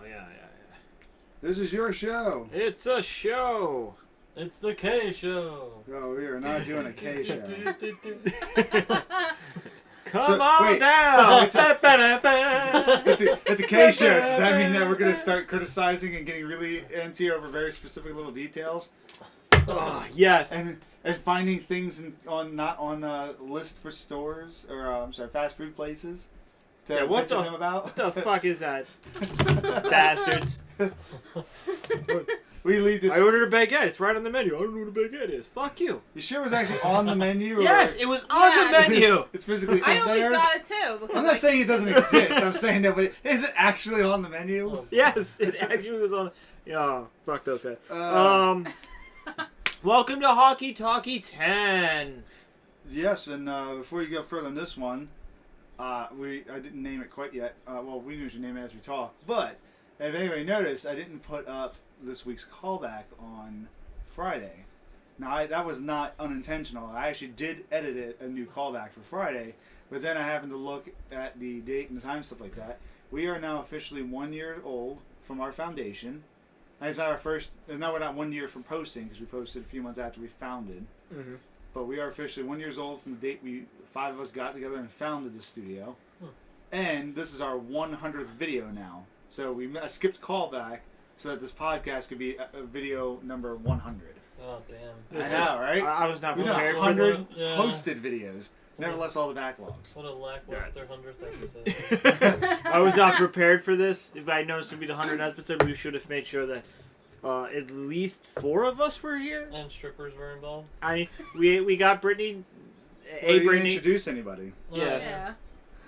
yeah. This is your show. It's a show. It's the K Show. Oh, we are not doing a K show. Come on down. It's a K show. Does that mean that we're going to start criticizing and getting really antsy over very specific little details? Yes. And finding things not on a list for stores or fast food places to what bitch at them about. What the fuck is that? Bastards. We leave this. I ordered a baguette. It's right on the menu. I don't know what a baguette is. Fuck you. You sure it was actually on the menu? Or Yes, it was on the menu. It's physically I on always there. got it too. I'm not saying it doesn't exist. I'm saying that, but is it actually on the menu? Yes, it actually was on. Oh, fuck those guys. Welcome to Talkie 10. Yes, and before you go further on this one, I didn't name it quite yet. Well, we usually name it as we talk. But if anybody noticed, I didn't put up this week's callback on Friday. Now, that was not unintentional. I actually did edit a new callback for Friday, but then I happened to look at the date and the time, stuff like that. We are now officially 1 year old from our foundation. And it's not our first. Now we're not 1 year from posting because we posted a few months after we founded. Mm-hmm. But we are officially 1 year old from the date five of us got together and founded the studio. And this is our 100th video now. So I skipped callback so that this podcast could be a video number 100. Oh, damn. I know, right? I was not We've done prepared. 100 Yeah. posted videos. Nevertheless, all the backlogs. What a lackluster 100th episode. I was not prepared for this. If I noticed it would be the 100th episode, we should have made sure that at least 4 of us were here. And strippers were involved. We got Britney. Well, you didn't Britney. introduce anybody. Yes. Yeah.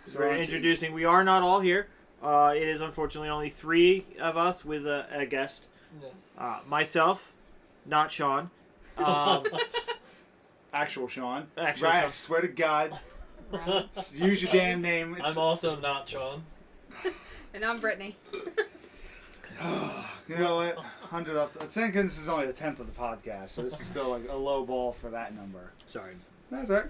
So we're introducing. We are not all here. It is unfortunately only 3 of us with a guest. Yes. Myself, not Shawn. Actual Shawn. Actual Right, I Shawn. swear to God. Right. Use your damn name. I'm also not Shawn. And I'm Britney. You know what? 100 up. I think this is only the 10th of the podcast, so this is still like a low ball for that number. Sorry. That's all right.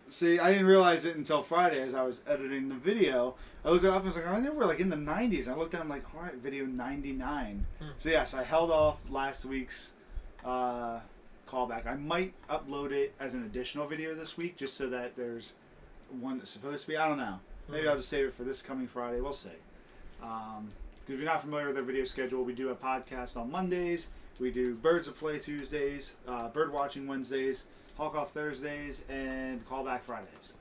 See, I didn't realize it until Friday as I was editing the video. I looked it up and was like, I know we're like in the 90s. I looked at it, I'm like, all right, video 99. So yes, I held off last week's callback. I might upload it as an additional video this week just so that there's one that's supposed to be. I don't know. Maybe I'll just save it for this coming Friday. We'll see. If you're not familiar with our video schedule, we do a podcast on Mondays. We do Birds of Play Tuesdays, Bird Watching Wednesdays, Hawk Off Thursdays, and Callback Fridays.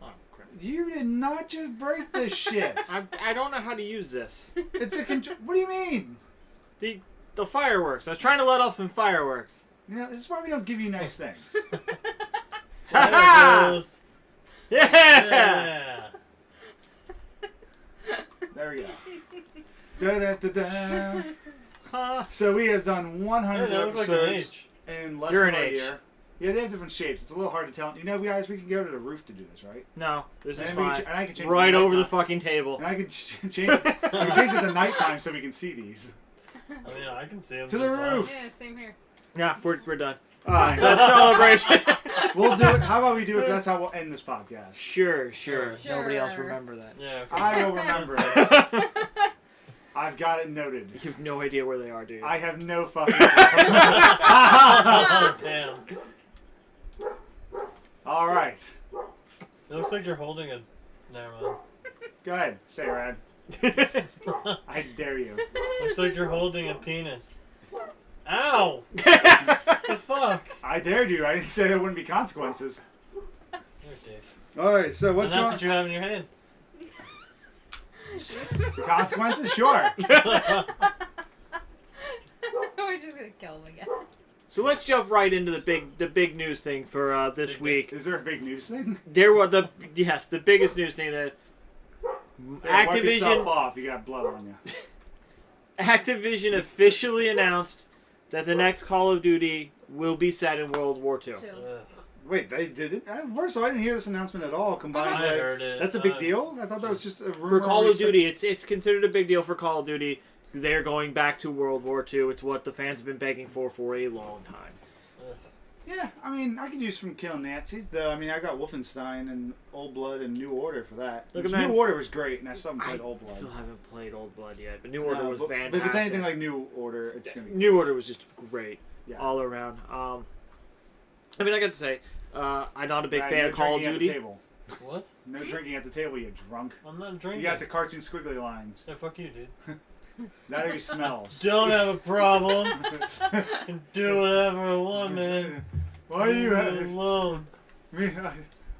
Oh, crap. You did not just break this shit. I don't know how to use this. It's a what do you mean? The fireworks. I was trying to let off some fireworks. You know, this is why we don't give you nice things. There it goes. Yeah! Yeah. There we go. Da-da-da-da. So we have done 100 That looks like an episodes H. in less You're than an a H. year. Yeah, they have different shapes. It's a little hard to tell. You know, guys, we can go to the roof to do this, right? No, this is And fine. I can change Right it to over the nighttime. fucking table. And I can change it to nighttime so we can see these. I mean, I can see him. To the roof. Yeah, same here. Yeah, we're done. Alright, that's celebration. We'll do it. How about we do it? That's how we'll end this podcast. Sure. Sure. Nobody else remember that. Yeah. Okay. I will remember it. I've got it noted. You have no idea where they are, dude. I have no fucking. Oh, damn. All right. It looks like you're holding a. Never mind. Go ahead. Say, Rad. I dare you. Looks like you're holding a penis. Ow! The fuck? I dared you. I didn't say there wouldn't be consequences. You're a dick. All right. So what's And that's going? what you have in your hand. The consequences? Sure. We're just gonna kill him again. So let's jump right into the big news thing for this Big week. Is there a big news thing? There was the biggest news thing is Yeah, wipe yourself Activision. off. You got blood on you. Activision officially announced that the next Call of Duty will be set in World War II. Two. Ugh. Wait, they did it? First of all, I didn't hear this announcement at all. Combined I with heard it. that's a big deal. I thought that was just a rumor. For Call we of Duty, it's considered a big deal for Call of Duty. They're going back to World War II. It's what the fans have been begging for a long time. Yeah, I mean, I could use from killing Nazis. Though, I mean, I got Wolfenstein and Old Blood and New Order for that. Look Which at New that. Order was great, and I still haven't played I Old Blood. still haven't played Old Blood yet, but New Order was but fantastic. if it's anything like New Order, it's gonna be. New Order was just great, Yeah. all around. I mean, I got to say, I'm not a big Right, fan no of Call of drinking at Duty. the table. What? No drinking at the table, you drunk. I'm not drinking. You got the cartoon squiggly lines. Yeah, fuck you, dude. Not every smells. Don't have a problem. Can do whatever I want, man. Why are you Leave me alone? Me,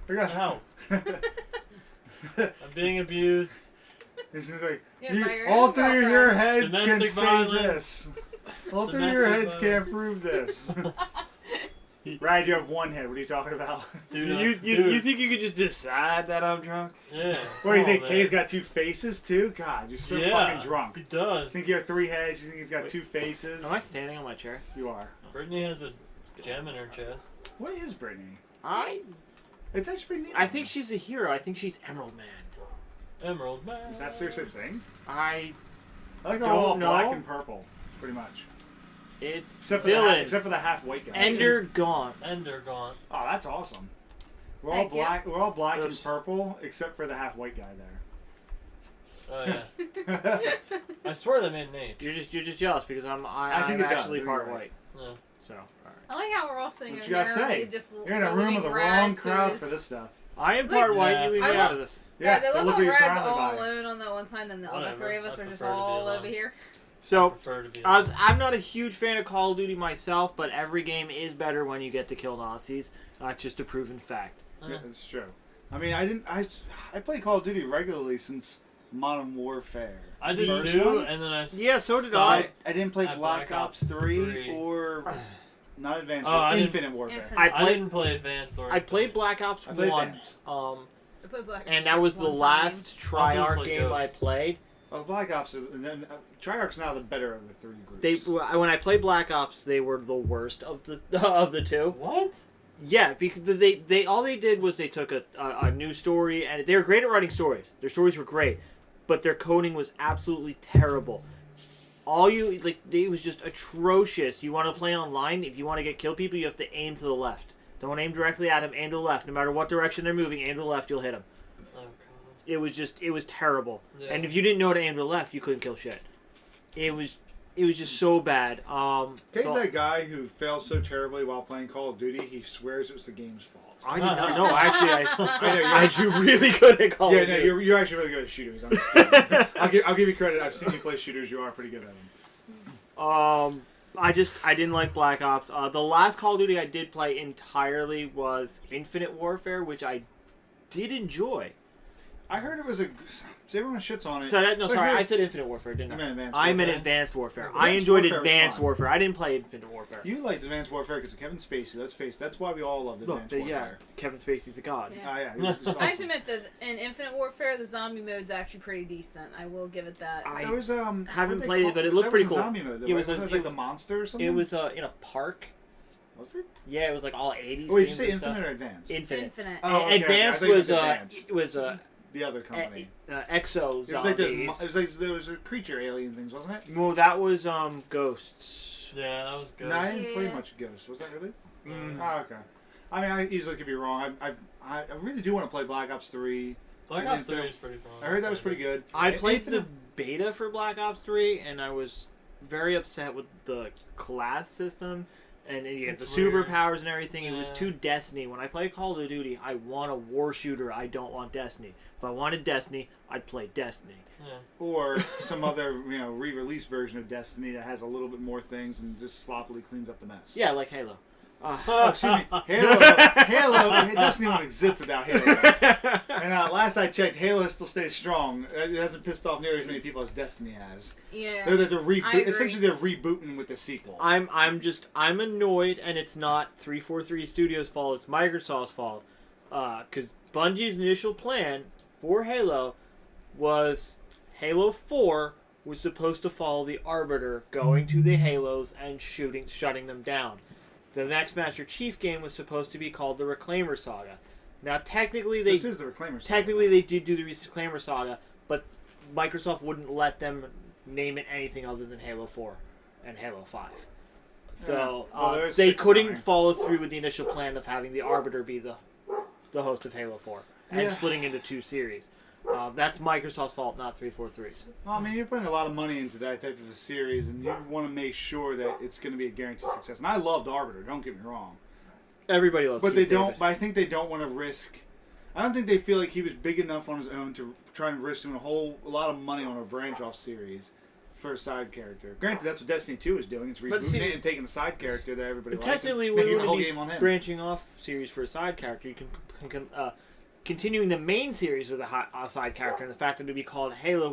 I got. Ow. I'm being abused. It's just like, Yeah, by your all own three of girlfriend. your heads can Domestic say violence. this. All three of your Domestic heads can't prove this. Ryan, you have one head. What are you talking about? Dude, You think you could just decide that I'm drunk? Yeah. What do you Come think? on, Kay's man. got two faces too? God, you're so Yeah, fucking drunk. He You does. think you have three heads? You think he's got Wait. two faces? Am I standing on my chair? You are. Brittany has a gem in her chest. What is Britney? I It's actually pretty neat. think she's a hero. I think she's Emerald Man. Emerald Man. Is that seriously a thing? I I like Don't all black know. and purple, pretty much. it's Except for villains. the half white guy. Ender gone. Ender gone. Oh, that's awesome. We're all Thank you. black. We're all black and Oops. purple, except for the half white guy Oh yeah. there. I swear they made an H. You're just jealous because I'm I think I'm it does. actually You're part right. white. Yeah. So all right. I like how we're all sitting What over you gotta here. say? We just You're in a room with the wrong crowd for this stuff. I am part white. Yeah. You leave I me love- out of this. Yeah, Yeah, they look look what like you're Brad's surrounded all by. alone on that one side, and the other Whatever. three of us I are just prefer to be all alone. over here. So Prefer to be. I'm not a huge fan of Call of Duty myself, but every game is better when you get to kill Nazis. That's just a proven fact. Yeah, it's true. I mean, I play Call of Duty regularly since Modern Warfare. I did First too, one? and then I. Yeah, so did stopped. I didn't play At Black Ops 3 or not Advanced Oh, I Warfare, didn't- Infinite Warfare. Infinite. I I played didn't play Advanced or. I played Black Ops I played 1. Advanced. I played Black Ops And that was the one time. last Treyarch played game I Ghost. played. Oh, Black Ops, and then Treyarch's now the better of the three groups. When I played Black Ops, they were the worst of the of the two. What? Yeah, because they all they did was they took a new story, and they were great at writing stories. Their stories were great, but their coding was absolutely terrible. It was just atrocious. You want to play online, if you want to get kill people, you have to aim to the left. Don't aim directly at them. Aim to the left. No matter what direction they're moving, aim to the left. You'll hit them. Oh god. It was terrible. Yeah. And if you didn't know to aim to the left, you couldn't kill shit. It was just so bad. Kay's So- that guy who failed so terribly while playing Call of Duty, he swears it was the game's fault. I did not know. Actually, I know, you're I do really good at Call yeah, of no, Duty. you're actually really good at shooters. I'm just kidding. I'll give you credit. I've seen you play shooters. You are pretty good at them. I didn't like Black Ops. The last Call of Duty I did play entirely was Infinite Warfare, which I did enjoy. I heard it was a. See, everyone shits on it. So But sorry, here- I said Infinite Warfare, didn't I I? meant Advanced I meant Warfare. Advanced Warfare. Advanced I enjoyed Warfare was Advanced fun. Warfare. I didn't play Infinite Warfare. You liked Advanced Warfare because of Kevin Spacey. Let's face it. That's why we all loved Look, Advanced yeah, Warfare. Kevin Spacey's a god. Yeah. Oh, yeah. He was just I have to awesome. admit that in Infinite Warfare, the zombie mode's actually pretty decent. I will give it that. I It was, haven't what they played it, call- but it looked that pretty wasn't cool. Zombie mode, though, It right? was a- Wasn't it like the monster or something. It was in a park. Was it? Yeah, it was like all 80s. Oh, wait, did you themed say and stuff. Infinite or Advanced? Infinite. Infinite. Oh, okay, Advanced I thought you was meant Advanced. it was The other company. Exo It was like Zombies. it was like those creature alien things, wasn't it? Well, that was Ghosts. Yeah, that was good. No, I didn't play Yeah. much Ghost. Was that really? Mm. Oh, okay. I mean, I easily could be wrong. I really do want to play Black Ops 3. Black I Ops didn't 3 is pretty fun. I heard that was pretty good. I played the Infinite- beta for Black Ops 3, and I was very upset with the class system. And then you get It's the weird. superpowers and everything. It was Yeah. too Destiny. When I play Call of Duty, I want a war shooter. I don't want Destiny. If I wanted Destiny, I'd play Destiny. Yeah. Or some other, re-release version of Destiny that has a little bit more things and just sloppily cleans up the mess. Yeah, like Halo. Oh, excuse me. Halo, it doesn't even exist without Halo. And last I checked, Halo still stays strong. It hasn't pissed off nearly as many people as Destiny has. Yeah. They're I agree. essentially they're rebooting with the sequel. I'm annoyed, and it's not 343 Studios' fault. It's Microsoft's fault. Because Bungie's initial plan for Halo was Halo 4 was supposed to follow the Arbiter, going to the Halos and shutting them down. The next Master Chief game was supposed to be called the Reclaimer Saga. Now, technically, This is the Reclaimer. technically they did do the Reclaimer Saga, but Microsoft wouldn't let them name it anything other than Halo 4 and Halo 5. So Well, there's they 6 couldn't on there. follow through with the initial plan of having the Arbiter be the host of Halo 4 and Yeah. splitting into 2 series. That's Microsoft's fault, not 343's. Well, I mean, you're putting a lot of money into that type of a series, and you want to make sure that it's going to be a guaranteed success. And I loved Arbiter, don't get me wrong. Everybody loves But Keith they don't. David. But I think they don't want to risk. I don't think they feel like he was big enough on his own to try and risk doing a lot of money on a branch off series for a side character. Granted, that's what Destiny 2 is doing. It's But rebooting see, it and taking a side character that everybody But likes. technically, and we making the whole wouldn't game on be him. branching off series for a side character. You can continuing the main series with a side character, and the fact that it would be called Halo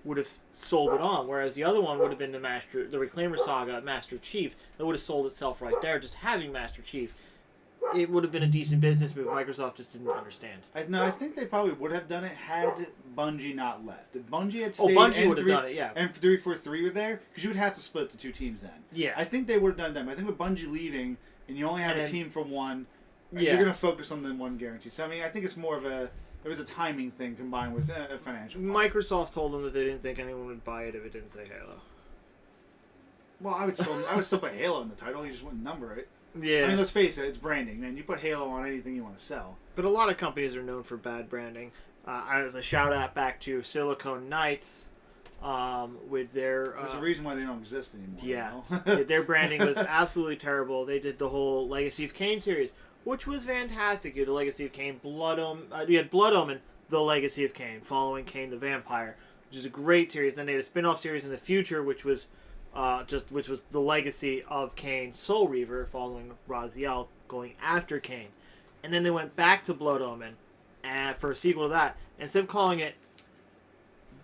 would have sold it on. Whereas the other one would have been the Reclaimer Saga, Master Chief. That would have sold itself right there. Just having Master Chief, it would have been a decent business move. Microsoft just didn't understand. I think they probably would have done it had Bungie not left. If Bungie had Oh, stayed Bungie and would have done it, yeah. and 343 were there, because you would have to split the 2 teams then. Yeah. I think they would have done them. I think with Bungie leaving, and you only have And a then- team from one, Yeah. you're going to focus on the one guarantee. So, I mean, I think it's more of it was a timing thing combined with a financial part. Microsoft told them that they didn't think anyone would buy it if it didn't say Halo. Well, I would still put Halo in the title. You just wouldn't number it. Yeah. I mean, let's face it, it's branding, man. You put Halo on anything you want to sell. But a lot of companies are known for bad branding. As a shout out back to Silicon Knights, with their There's a reason why they don't exist anymore. yeah, You know? their branding was absolutely terrible. They did the whole Legacy of Kain series, which was fantastic. You had the Legacy of Kain, you had Blood Omen, the Legacy of Kain, following Kain the Vampire, which is a great series. Then they had a spin-off series in the future, which was the Legacy of Kain, Soul Reaver, following Raziel, going after Kain. And then they went back to Blood Omen for a sequel to that. Instead of calling it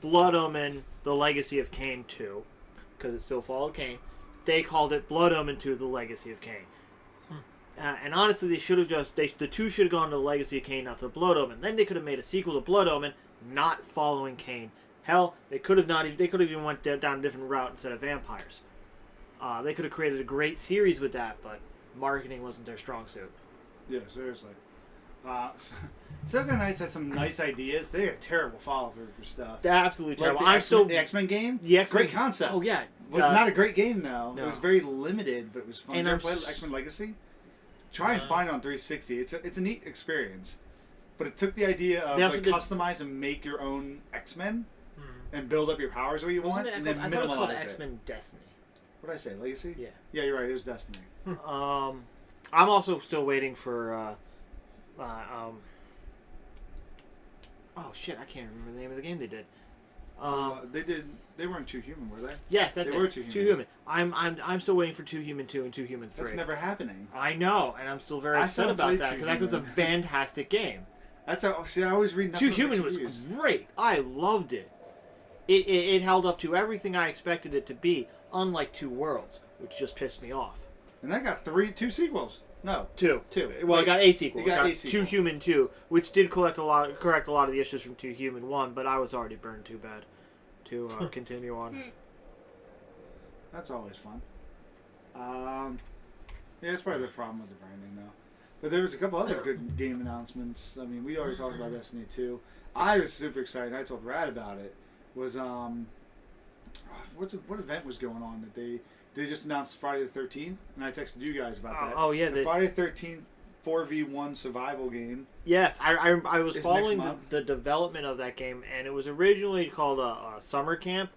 Blood Omen, The Legacy of Kain 2, because it still followed Kain, they called it Blood Omen 2, The Legacy of Kain. And honestly, they should have the two should have gone to The Legacy of Kain, not to Blood Omen. Then they could have made a sequel to Blood Omen, not following Kain. Hell, they could have even went down a different route instead of vampires. They could have created a great series with that, but marketing wasn't their strong suit. Yeah, seriously. Silicon Knights had some nice ideas. They had terrible follow through for stuff. They're absolutely Like terrible. the X-Men game. the X-Men, Great concept. Oh yeah, It was not a great game though. no. It was very limited, but it was fun. And You I'm ever played s- X-Men Legacy? Try and find it on 360. It's a neat experience. But it took the idea of They also like did- customize and make your own X-Men Hmm. and build up your powers where you Wasn't want, it? and I then thought it was called minimalize it. X-Men Destiny. What did I say? Legacy? Yeah. Yeah, you're right. It was Destiny. I'm also still waiting for. Oh shit! I can't remember the name of the game they did. They weren't too human, were they? Yes, that's they it. were Two Two Human. I'm still waiting for 2 Human 2 and 2 Human 3. That's never happening. I know, and I'm still very I upset still about played that 2 because that was a Human. fantastic game. That's how. See, I always read nothing 2 Human but was reviews. great. I loved it. It held up to everything I expected it to be, unlike 2 Worlds, which just pissed me off. And that got 2 sequels. No, 2. 2. Well, I got a sequel. You got I a sequel. 2 Human 2, which did correct a lot of the issues from 2 Human 1, but I was already burned too bad to continue on. That's always fun. Yeah, that's probably the problem with the branding, though. But there was a couple other good game announcements. I mean, we already talked about Destiny 2. I was super excited. I told Rad about it. Was what event was going on that they just announced Friday the 13th, and I texted you guys about that. Oh yeah, the Friday the 13th 4v1 survival game. Yes, I was It's following next month. the development of that game, and it was originally called a summer camp,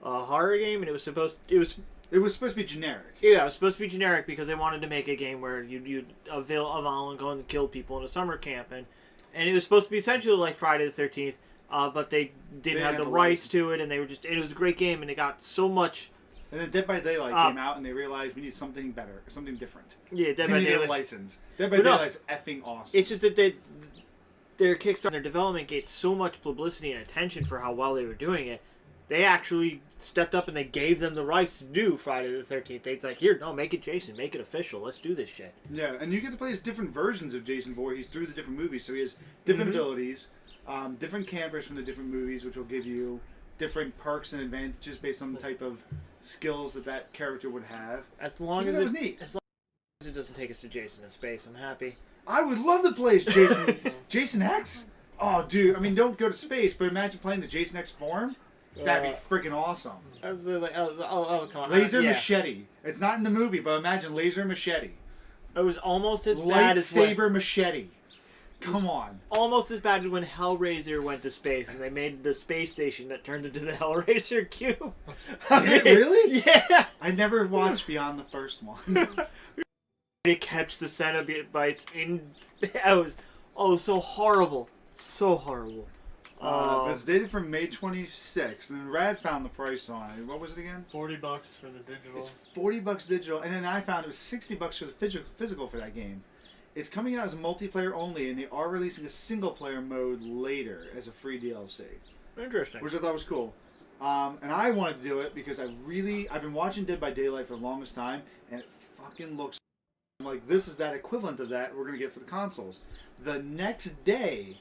a horror game, and it was supposed to be generic. it was supposed to be generic because they wanted to make a game where you'd avail and go and kill people in a summer camp, and it was supposed to be essentially like Friday the 13th, but they didn't have the rights to it, and it was a great game, and it got so much. And then Dead by Daylight came out, and they realized we need something better, something different. Yeah, Dead They by needed a Daylight. license. Dead by But no. Daylight's effing awesome. It's just that their Kickstarter, their development gets so much publicity and attention for how well they were doing it. They actually stepped up and they gave them the rights to do Friday the 13th. They're like, here, no, make it Jason, make it official. Let's do this shit. Yeah, and you get to play as different versions of Jason Voorhees through the different movies. So he has different abilities, different campers from the different movies, which will give you different perks and advantages based on the type of skills that character would have. As long That as was neat. it doesn't take us to Jason in space, I'm happy. I would love to play as Jason. Jason X? Oh, dude. I mean, don't go to space, but imagine playing the Jason X form. That'd be freaking awesome. Absolutely. Oh, come on. Laser Yeah. machete. It's not in the movie, but imagine laser machete. It was almost as bad as Lightsaber machete. Come on. almost as bad as when Hellraiser went to space and they made the space station that turned into the Hellraiser cube. Did it really? Yeah. I never watched beyond the first one. It catch the Cenobites in. It was so horrible. So horrible. But it's dated from May 26th, and then Rad found the price on it. What was it again? $40 for the digital. It's $40 digital, and then I found it was $60 for the physical for that game. It's coming out as multiplayer only, and they are releasing a single player mode later as a free DLC, Interesting. which I thought was cool. And I wanted to do it because I've been watching Dead by Daylight for the longest time, and it fucking looks like this is that equivalent of that we're gonna get for the consoles. The next day,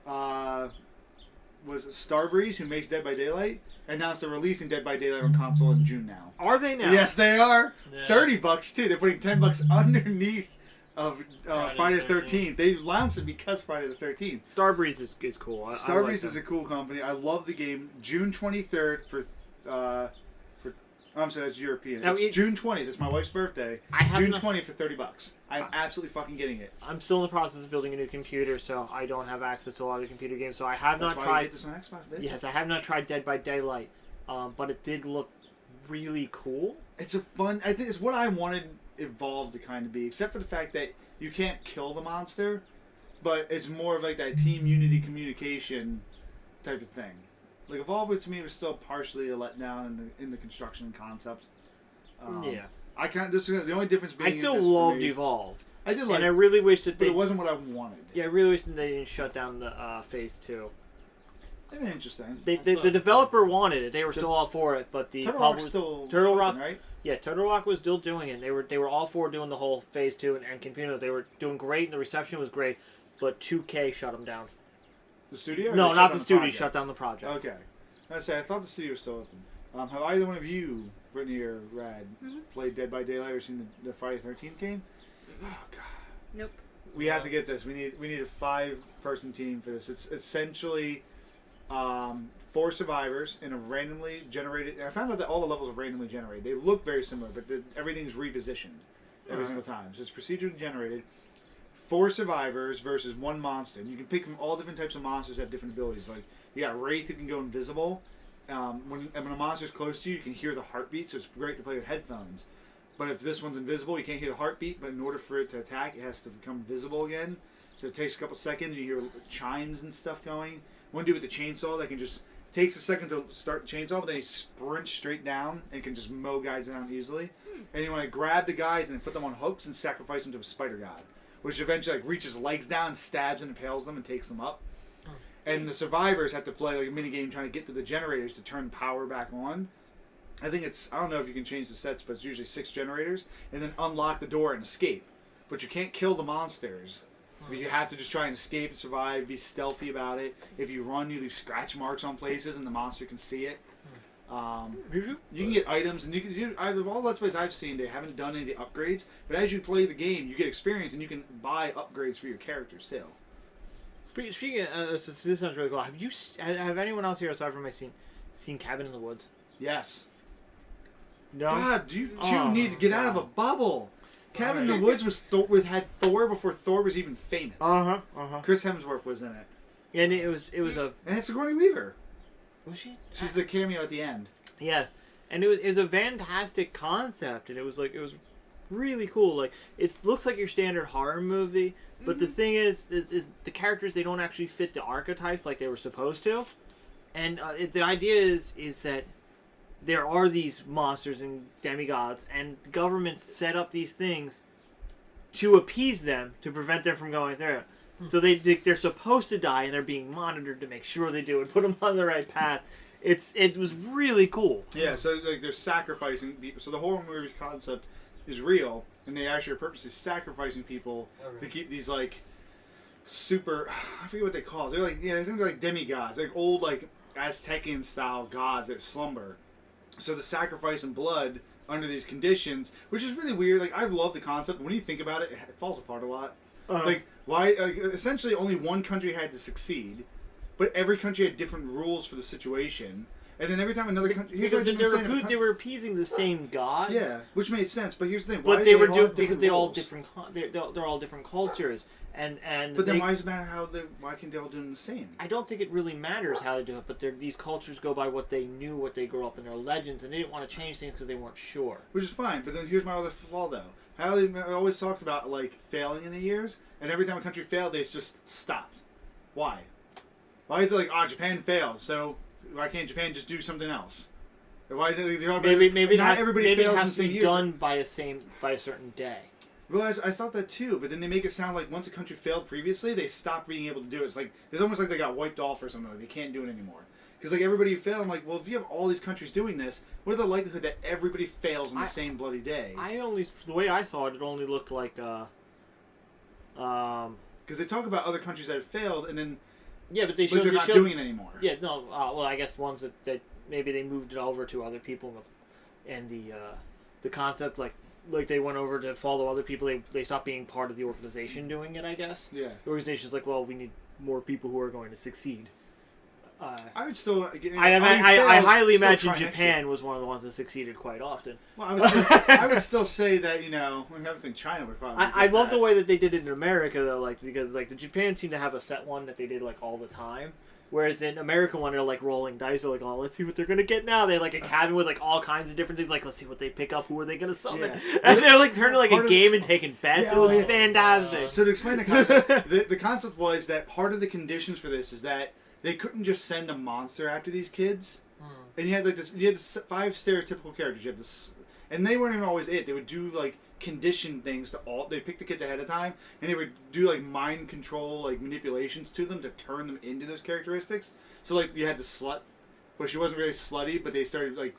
was Starbreeze, who makes Dead by Daylight, announced they're releasing Dead by Daylight on console in June now. Are they now? Yes, they are. Yeah. $30 too. They're putting $10 underneath of Friday the 13th. 13th. They launched it because Friday the 13th. Starbreeze is cool. I Starbreeze like is them. a cool company. I love the game. June 23rd for I'm sorry, that's European. Now, It's June 20th. It's my wife's birthday. I have June not- 20th for $30. I'm absolutely fucking getting it. I'm still in the process of building a new computer, so I don't have access to a lot of computer games. So I have That's not why you tried. get this on Xbox, bitch. Yes, I have not tried Dead by Daylight, but it did look really cool. It's a fun. I think it's what I wanted Evolve to kind of be, except for the fact that you can't kill the monster, but it's more of like that team unity communication type of thing. Like Evolve to me was still partially a letdown in the construction and concept. Yeah, I kind of the only difference being I still is this for loved me- Evolve, I did like, and I really wish that but they. it wasn't what I wanted. Yeah, I really wish that they didn't shut down the Phase 2. It'd been interesting. The developer wanted it; they were still all for it, but the Turtle Rock's still Turtle open, Rock, right? yeah, Turtle Rock was still doing it. They were all for doing the whole Phase 2 and continuing. They were doing great, and the reception was great, but 2K shut them down. The studio? Or No, they not shut the down studio. project? Shut down the project. Okay. I thought the studio was still open. Have either one of you, Brittany or Rad, played Dead by Daylight or seen the Friday the 13th game? Oh god. Nope. We have to get this. We need a 5-person team for this. It's essentially 4 survivors in a randomly generated. I found out that all the levels are randomly generated. They look very similar, but everything's repositioned every single time. So it's procedurally generated. 4 survivors versus 1 monster. And you can pick from all different types of monsters that have different abilities. Like you got Wraith who can go invisible. When a monster's close to you, you can hear the heartbeat. So it's great to play with headphones. But if this one's invisible, you can't hear the heartbeat. But in order for it to attack, it has to become visible again. So it takes a couple seconds. You hear chimes and stuff going. One dude with the chainsaw that can just takes a second to start the chainsaw, but then he sprints straight down and can just mow guys down easily. And you want to grab the guys and then put them on hooks and sacrifice them to a spider god, which eventually reaches legs down, stabs and impales them and takes them up. And the survivors have to play like a mini game trying to get to the generators to turn power back on. I think I don't know if you can change the sets, but it's usually 6 generators, and then unlock the door and escape. But you can't kill the monsters. But you have to just try and escape and survive, be stealthy about it. If you run, you leave scratch marks on places, and the monster can see it. You can get items, and out of all Let's Plays I've seen, they haven't done any of the upgrades. But as you play the game, you get experience, and you can buy upgrades for your characters too. Speaking of, this sounds really cool. Have anyone else here aside from me seen Cabin in the Woods? Yes. No. God, you two need to get out of a bubble. Cabin in the Woods had Thor before Thor was even famous. Chris Hemsworth was in it. Yeah, and it was a. And it's Sigourney Weaver. Was she? She's the cameo at the end. Yes, and it was a fantastic concept, and it was really cool. Like it looks like your standard horror movie, but the thing is the characters, they don't actually fit the archetypes like they were supposed to, and the idea is that there are these monsters and demigods, and governments set up these things to appease them, to prevent them from going through. So they're supposed to die, and they're being monitored to make sure they do and put them on the right path. It was really cool. Yeah, so they're sacrificing people. So the horror movie concept is real, and they actually are purposely sacrificing people to keep these super. I forget what they call it. They're I think they're like demigods, like old Aztecian style gods that slumber. So the sacrifice and blood under these conditions, which is really weird. Like I love the concept, but when you think about it, it falls apart a lot. Why? Essentially, only one country had to succeed, but every country had different rules for the situation. And then every time another country... Because they were appeasing the same gods. Yeah, which made sense. But here's the thing. But they were doing because they're all different cultures. And but then why does it matter why can't they all do them the same? I don't think it really matters how they do it, but these cultures go by what they knew, what they grew up in, their legends, and they didn't want to change things because they weren't sure. Which is fine, but then here's my other flaw, though. How they always talked about, like, failing in the years, and every time a country failed, they just stopped. Why? Why is it like, Japan failed, so why can't Japan just do something else? Or why is it maybe not everybody fails in the has same to be year? done by a certain day. Well, I thought that too, but then they make it sound like once a country failed previously, they stopped being able to do it. It's almost like they got wiped off or something. Like they can't do it anymore. Because like everybody failed. I'm like, well, if you have all these countries doing this, what are the likelihood that everybody fails on the same bloody day? The way I saw it, it only looked like because they talk about other countries that have failed, and then but they're not doing it anymore. Yeah, no. Well, I guess ones that maybe they moved it over to other people, and the concept like they went over to follow other people. They stopped being part of the organization doing it. I guess. Yeah. The organization's like, well, we need more people who are going to succeed. I would still. I highly imagine Japan was one of the ones that succeeded quite often. Well, I would still say that I think China would probably. I love the way that they did it in America though, because the Japan seemed to have a set one that they did all the time, whereas in America one they're rolling dice. They're let's see what they're gonna get now. They have a cabin with all kinds of different things. Let's see what they pick up. Who are they gonna summon? Yeah. And they're turning a game and taking bets. It was fantastic. So to explain the concept, the concept was that part of the conditions for this is that they couldn't just send a monster after these kids, and you had you had 5 stereotypical characters. You had this, and they weren't even always it. They would do condition things to all. They picked the kids ahead of time, and they would do mind control manipulations to them to turn them into those characteristics. So you had the slut, but she wasn't really slutty, but they started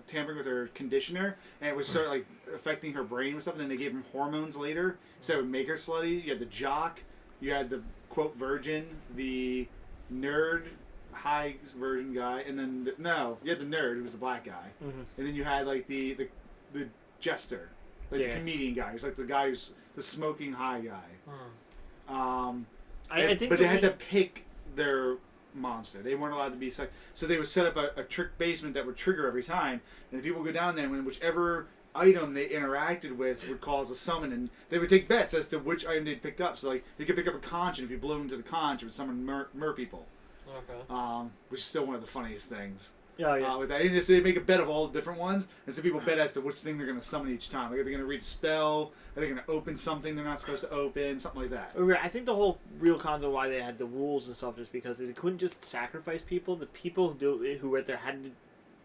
tampering with her conditioner, and it would start affecting her brain and stuff. And then they gave them hormones later, so it would make her slutty. You had the jock, you had the quote virgin, the nerd high version guy, and then you had the nerd who was the black guy, and then you had the jester, the comedian guy, who's the guy who's the smoking high guy. I think they had to pick their monster. They weren't allowed to be so they would set up a trick basement that would trigger every time, and the people would go down there, and whichever item they interacted with would cause a summon, and they would take bets as to which item they'd picked up. So they could pick up a conch, and if you blew into the conch, it would summon mer people. Okay. Which is still one of the funniest things. Yeah. With that, and they make a bet of all the different ones, and so people bet as to which thing they're going to summon each time. Are they going to read a spell? Are they going to open something they're not supposed to open? Something like that. I think the whole real concept why they had the rules and stuff is because they couldn't just sacrifice people. The people who were there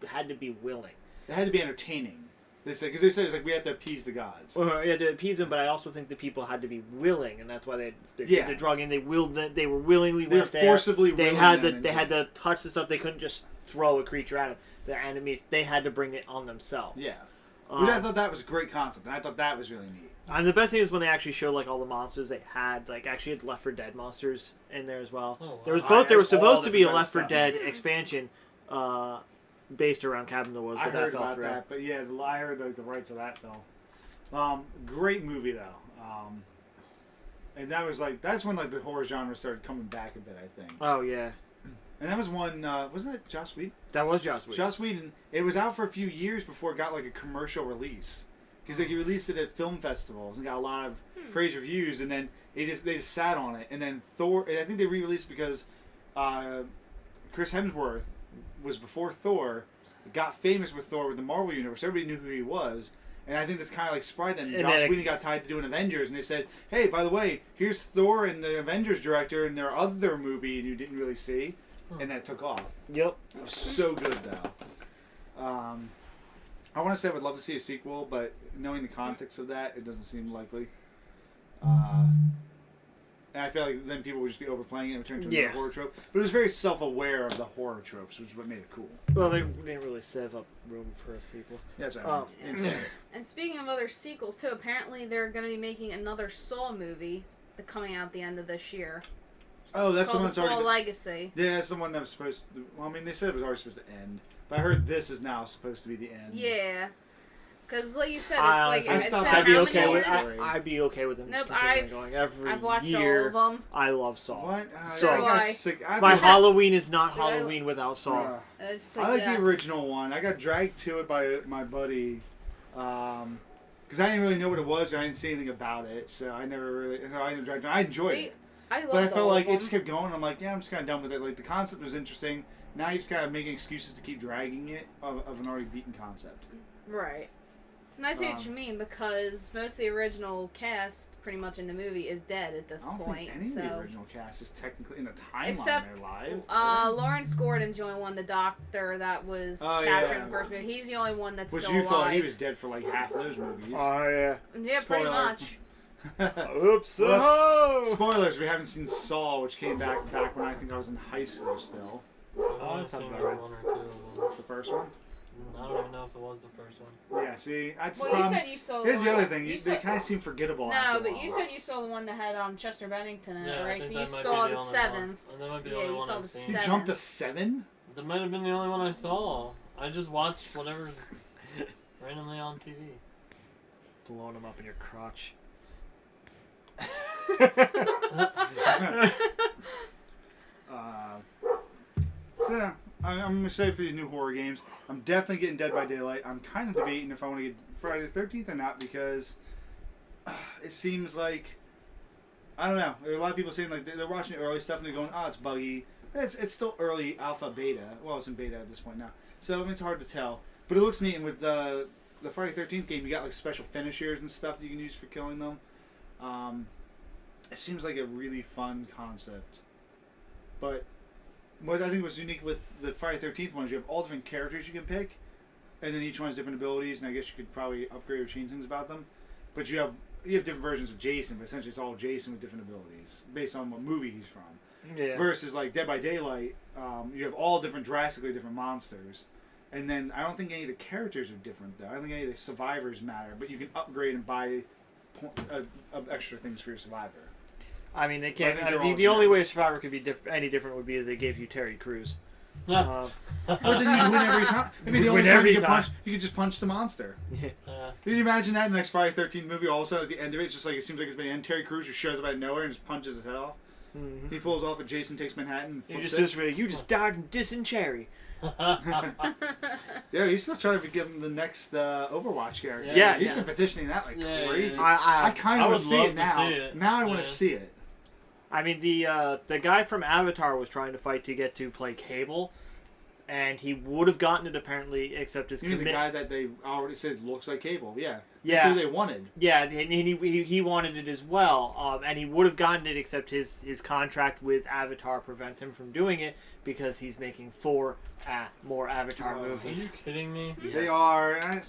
had to be willing. It had to be entertaining. They said it's we have to appease the gods. Well, you had to appease them, but I also think the people had to be willing, and that's why they the drug in. They were willingly. They were forcibly. They had to touch the stuff. They couldn't just throw a creature at them. The enemies, they had to bring it on themselves. Yeah, I thought that was a great concept, and I thought that was really neat. And the best thing is when they actually showed all the monsters they had. Actually had Left 4 Dead monsters in there as well. Oh, wow. There was supposed to be a Left 4 Dead expansion. Based around Cabin in the Woods, but I heard about that. But yeah, I heard the rights of that film. Great movie though, and that's when the horror genre started coming back a bit. I think. Oh yeah. And that was one. Wasn't that Joss Whedon? That was Joss Whedon. Joss Whedon. It was out for a few years before it got a commercial release, because he released it at film festivals and got a lot of praise reviews, and then they just sat on it, and then Thor. I think they re-released because Chris Hemsworth was before Thor, got famous with Thor with the Marvel Universe. Everybody knew who he was. And I think that's kind of spread. And Joss Whedon got tied to doing Avengers, and they said, hey, by the way, here's Thor and the Avengers director and their other movie you didn't really see. And that took off. Yep. It was so good, though. I want to say I would love to see a sequel, but knowing the context of that, it doesn't seem likely. And I feel like then people would just be overplaying it and turn into a horror trope. But it was very self-aware of the horror tropes, which is what made it cool. Well, they didn't really save up room for a sequel. That's right. And speaking of other sequels, too, apparently they're going to be making another Saw movie coming out at the end of this year. Oh, that's the one that's Saw Legacy. Yeah, that's the one that was supposed to... Well, I mean, they said it was already supposed to end. But I heard this is now supposed to be the end. Yeah. Because, like you said, it's I like honestly- it's stopped been I'd be how okay many with. years? I'd be okay with them Nope, continuing going every I've watched year. all of them. I love Saw. What? So- I Do got I? sick. My think- Halloween is not Did I- Halloween without Saw. It's just I like yes. the original one. I got dragged to it by my buddy, because I didn't really know what it was. I didn't see anything about it, so I never really. So I dragged. I enjoyed See, it, I love but I all felt like of it just them. kept going. I'm like, yeah, I'm just kind of done with it. Like the concept was interesting. Now you just gotta making excuses to keep dragging it of an already beaten concept. Right. And I see what you mean because most of the original cast, pretty much in the movie, is dead at this I don't point. think any so. of the original cast is technically in the timeline Except, they're live. Lawrence Gordon's the only one, the doctor that was Oh, captured yeah. in the first movie. He's the only one that's Which still you alive. thought he was dead for like half those movies. Oh yeah. Yeah, pretty Spoiler. much. Oops. Oh. Spoilers: we haven't seen Saw, which came back when I think I was in high school still. I've only that sounds seen about like right. one or two of them. The first one. I don't even know if it was the first one. Yeah. See, that's the Well, you problem. said you saw. Here's the one- other thing: you they saw- kind of seem forgettable. No, after a but while. you said you saw the one that had Chester Bennington in Yeah, it, I right? think So you that might saw be the only one. seventh. And that might be Yeah, the only you one saw I've the seen. You seventh. jumped to 7. That might have been the only one I saw. I just watched whatever randomly on TV. Blowing them up in your crotch. So yeah, I'm excited for these new horror games. I'm definitely getting Dead by Daylight. I'm kind of debating if I want to get Friday the 13th or not because it seems like I don't know. There are a lot of people saying like they're watching the early stuff and they're going, "Oh, it's buggy." It's still early alpha beta. Well, it's in beta at this point now, so I mean, it's hard to tell. But it looks neat. And with the Friday the 13th game, you got like special finishers and stuff that you can use for killing them. It seems like a really fun concept. But what I think was unique with the Friday the 13th one is you have all different characters you can pick, and then each one has different abilities, and I guess you could probably upgrade or change things about them. But you have different versions of Jason, but essentially it's all Jason with different abilities based on what movie he's from. Yeah. Versus like Dead by Daylight, you have all drastically different monsters. And then I don't think any of the characters are different though. I don't think any of the survivors matter, but you can upgrade and buy extra things for your survivor. I mean, they can't. I think they're all The only different. way Survivor could be any different would be if they gave you Terry Crews. But then you win every time. Maybe the You'd only win time every you can time. punch, you could just punch the monster. Yeah. Can you imagine that in the next Friday the 13th movie? All of a sudden, at the end of it, it's just like it seems like it's been end. Terry Crews just shows up out of nowhere and just punches as hell. Mm-hmm. He pulls off a Jason Takes Manhattan and You flips just it. you just died from dysentery. Yeah, he's still trying to give him the next Overwatch character. Yeah, he's yeah. been petitioning that like Yeah, crazy. yeah. I kind I of want would to see love it to now. see it. Now I want to Yeah. see it. I mean, the guy from Avatar was trying to fight to get to play Cable, and he would have gotten it apparently, except his You mean the commitment. guy that they already said looks like Cable? Yeah. Yeah. That's who they wanted. Yeah, and he wanted it as well, and he would have gotten it, except his contract with Avatar prevents him from doing it because he's making 4 more Avatar Oh, Are you movies. kidding me? Yes. They are. And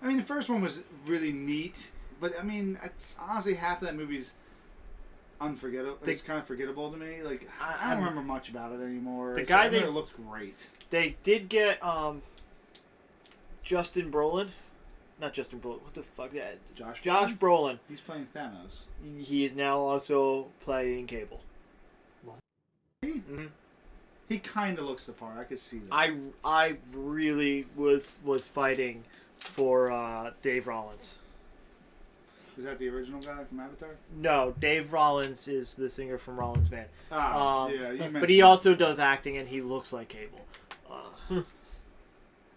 I mean, the first one was really neat, but I mean, it's honestly half of that movie's unforgettable. It's kind of forgettable to me. Like I don't remember much about it anymore. The guy I know they- it looked great. They did get Justin Brolin, not Justin Brolin. What the fuck? That Josh Brolin. He's playing Thanos. He is now also playing Cable. He kind of looks the part. I could see that. I really was fighting for Dave Rollins. Is that the original guy from Avatar? No, Dave Rollins is the singer from Rollins Band. Ah, yeah. You But mentioned he also does acting, and he looks like Cable.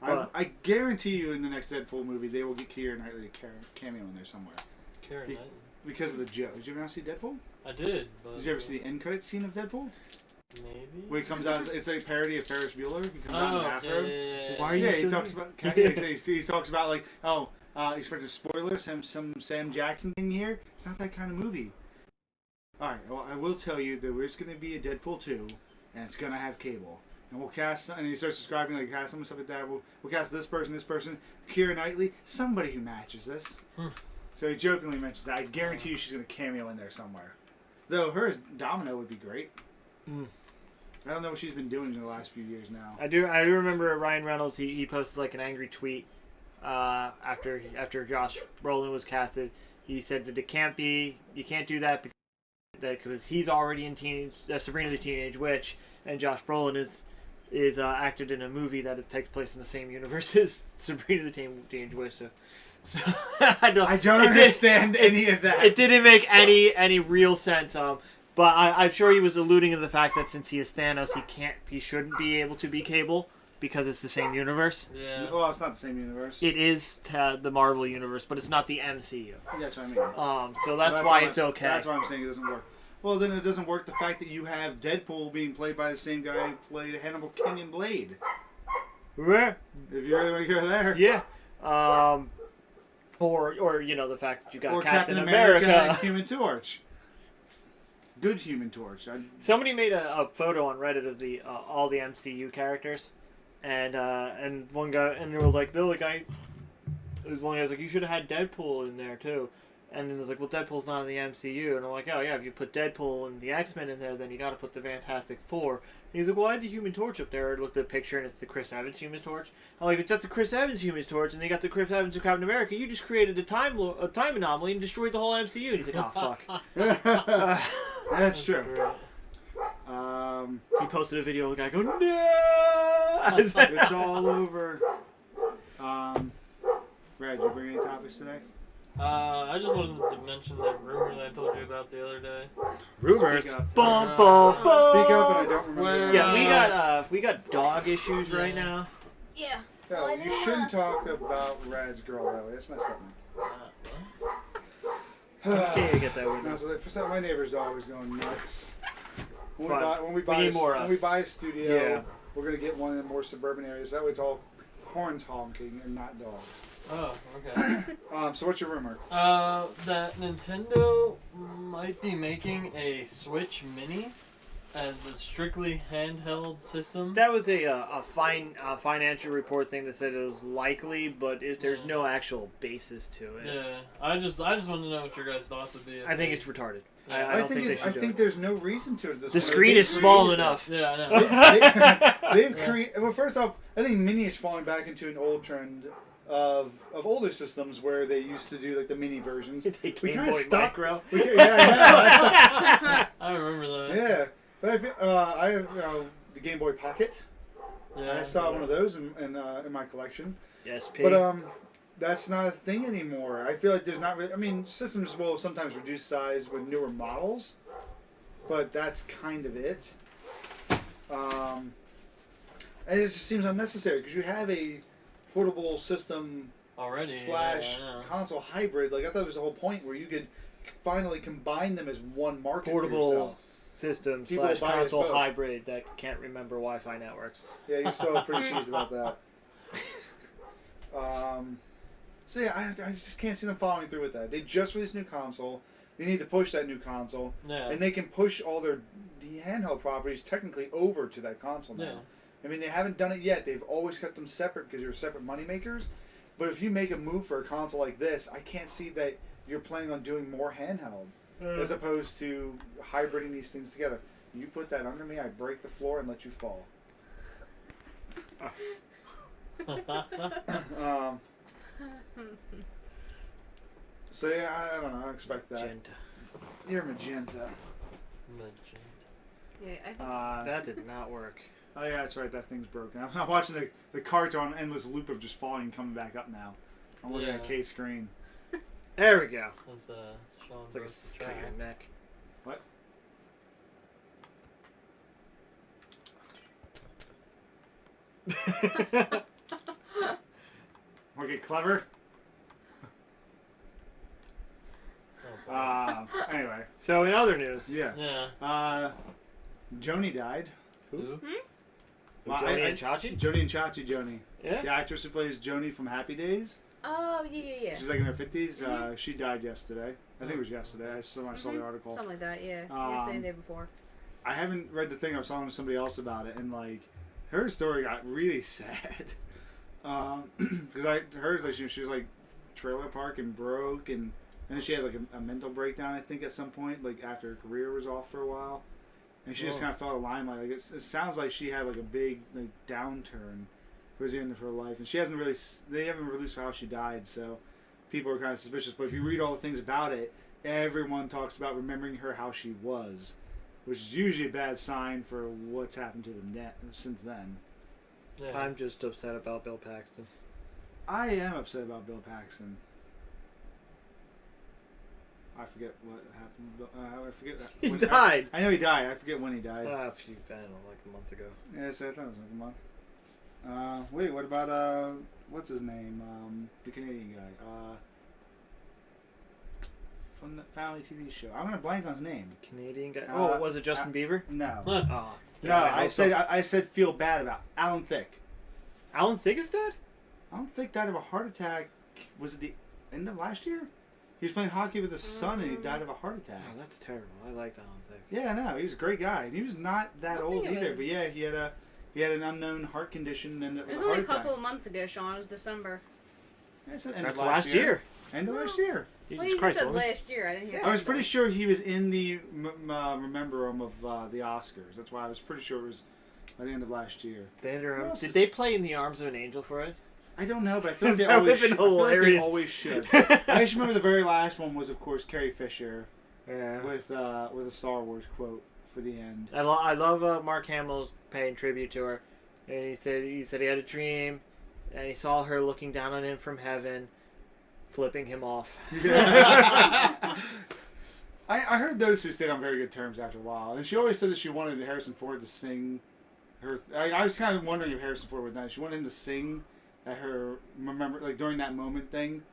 I guarantee you, in the next Deadpool movie, they will get Keira Knightley to cameo in there somewhere Karen Be- Knightley. because of the joke. Did you ever see Deadpool? I did. But Did you ever see the end credit scene of Deadpool? Maybe. Where he comes out, it's like a parody of Ferris Bueller. He comes out in Oh, an yeah, afro. yeah. Why are you Yeah, he still talks here? about. He talks about like, expected spoilers, some Sam Jackson thing here. It's not that kind of movie. All right, well, I will tell you there is going to be a Deadpool 2, and it's going to have Cable, and we'll cast. And he starts describing like cast some stuff like that. We'll cast this person, Keira Knightley, somebody who matches this. So he jokingly mentions that. I guarantee you she's going to cameo in there somewhere. Though her as Domino would be great. I don't know what she's been doing in the last few years now. I do remember Ryan Reynolds. He posted like an angry tweet after Josh Brolin was casted. He said that you can't do that because he's already in Sabrina the Teenage Witch, and Josh Brolin is acted in a movie that takes place in the same universe as Sabrina the Teenage Witch. So So I don't I don't understand any of that. It didn't make any real sense. But I'm sure he was alluding to the fact that since he is Thanos, he shouldn't be able to be Cable because it's the same universe. Yeah. Well, it's not the same universe. It is the Marvel universe, but it's not the MCU. That's what I mean. So that's why it's okay. That's why I'm saying it doesn't work. Well, then it doesn't work the fact that you have Deadpool being played by the same guy who played Hannibal King in Blade. Yeah. If you really want to go there. Yeah. Or the fact that you got Or Captain America and America. Human Torch. Good Human Torch. Somebody made a photo on Reddit of the all the MCU characters, and one guy, and they were like, one guy was like, you should have had Deadpool in there too. And then it's like, well, Deadpool's not in the MCU. And I'm like, oh, yeah, if you put Deadpool and the X-Men in there, then you got to put the Fantastic Four. And he's like, well, I had the Human Torch up there. I looked at the picture, and it's the Chris Evans Human Torch. I'm like, but that's the Chris Evans Human Torch, and they got the Chris Evans of Captain America. You just created a time anomaly and destroyed the whole MCU. And he's like, oh, fuck. That's true. He posted a video of the guy going, no! It's all over. Brad, did you bring any topics today? I just wanted to mention that rumor that I told you about the other day. Rumors. Speak up. Bum, bum, bum. Speak up, and I don't remember. Where, Yeah, we got dog issues right now. Yeah. No, you shouldn't talk about Rad's girl that way. That's messed up, man. Can't get that No, window. so for some, my neighbor's dog was going nuts. When fine. we need more when us. we buy a studio, Yeah. we're gonna get one in the more suburban areas. That way, it's all horns honking and not dogs. Oh, okay. So what's your rumor? That Nintendo might be making a Switch Mini as a strictly handheld system. That was a financial report thing that said it was likely, but there's no actual basis to it. Yeah, I just wanted to know what your guys' thoughts would be. I think it's retarded. Yeah. I don't think they should I do think it. there's no reason to it at this The point. screen They've is small created enough. Yeah, I know. They've created. Well, first off, I think Mini is falling back into an old trend of older systems where they used to do like the mini versions. They We Game kind of Boy stopped. Micro. Yeah, I remember that. yeah. But I have the Game Boy Pocket. Yeah. I saw one of those in my collection. Yes, P. But that's not a thing anymore. I feel like there's not really. I mean, systems will sometimes reduce size with newer models, but that's kind of it. And it just seems unnecessary because you have a portable system Already. / yeah, I know. console hybrid. Like I thought it was the whole point where you could finally combine them as one market for Portable yourself. system People / buy it as console both. hybrid that can't remember Wi-Fi networks. Yeah, you still have pretty cheese about that. So yeah, I just can't see them following through with that. They just released a new console. They need to push that new console, Yeah. and they can push all the handheld properties technically over to that console now. Yeah. I mean, they haven't done it yet. They've always kept them separate because they're separate money makers. But if you make a move for a console like this, I can't see that you're planning on doing more handheld as opposed to hybriding these things together. You put that under me, I break the floor and let you fall. So yeah, I don't know. I expect that. Magenta. You're magenta. Yeah, I think That did not work. Oh yeah, that's right. That thing's broken. I'm not watching the cards on an endless loop of just falling and coming back up now. I'm looking at a Yeah. K screen. There we go. That's Shawn It's like broke the a cut track. your neck. What? Want to get clever? Oh, boy. Anyway, So in other news, yeah. Yeah. Joni died. Who? Well, Joni and Chachi? Joni and Chachi Joni. Yeah. The actress who plays Joni from Happy Days. oh yeah. She's like in her 50s. She died yesterday. I think it was yesterday. I saw the article. Something like that, yeah. Um, Yesterday and the day before. I haven't read the thing. I was talking to somebody else about it, and like, her story got really sad. Because hers, like, she was like trailer park and broke, and then she had like a mental breakdown. I think at some point, like after her career was off for a while, and she just Whoa. kind of fell out of limelight. Like it sounds like she had like a big like downturn towards the end of her life, and she hasn't really. They haven't released how she died, so people are kind of suspicious. But if you read all the things about it, everyone talks about remembering her how she was, which is usually a bad sign for what's happened to them since then. Yeah. I'm just upset about Bill Paxton. I am upset about Bill Paxton. I forget what happened. But, I forget that. He when- died. I know he died. I forget when he died. A few, I don't know, like a month ago. Yeah, so I thought it was like a month. Wait, what about what's his name? The Canadian guy. From the family TV show. I'm gonna blank on his name. Canadian guy. Oh, was it Justin Bieber? No. Oh, No, I said feel bad about Alan Thicke. Alan Thicke is dead? Alan Thicke died of a heart attack. Was it the end of last year? He was playing hockey with his son and he died of a heart attack. Oh, that's terrible. I liked Alan Thicke. Yeah, no, he was a great guy. And he was not that old either. But yeah, he had an unknown heart condition and It was only a couple of months ago, Shawn. It was December. Yeah, I said end That's of last year. End of last year. Well, you Christ, said woman. last year. I didn't hear. I was pretty sure he was in the remember-em of the Oscars. That's why I was pretty sure it was by the end of last year. Did they play In the Arms of an Angel for it? I don't know, but I feel like they That always would've should. been I feel like they hilarious. always should. I just remember the very last one was, of course, Carrie Fisher Yeah. with a Star Wars quote for the end. I love Mark Hamill's paying tribute to her, and he said he had a dream, and he saw her looking down on him from heaven, flipping him off. I heard those two stayed on very good terms after a while, and she always said that she wanted Harrison Ford to sing her. I was kind of wondering if Harrison Ford would die. She wanted him to sing at her during that moment thing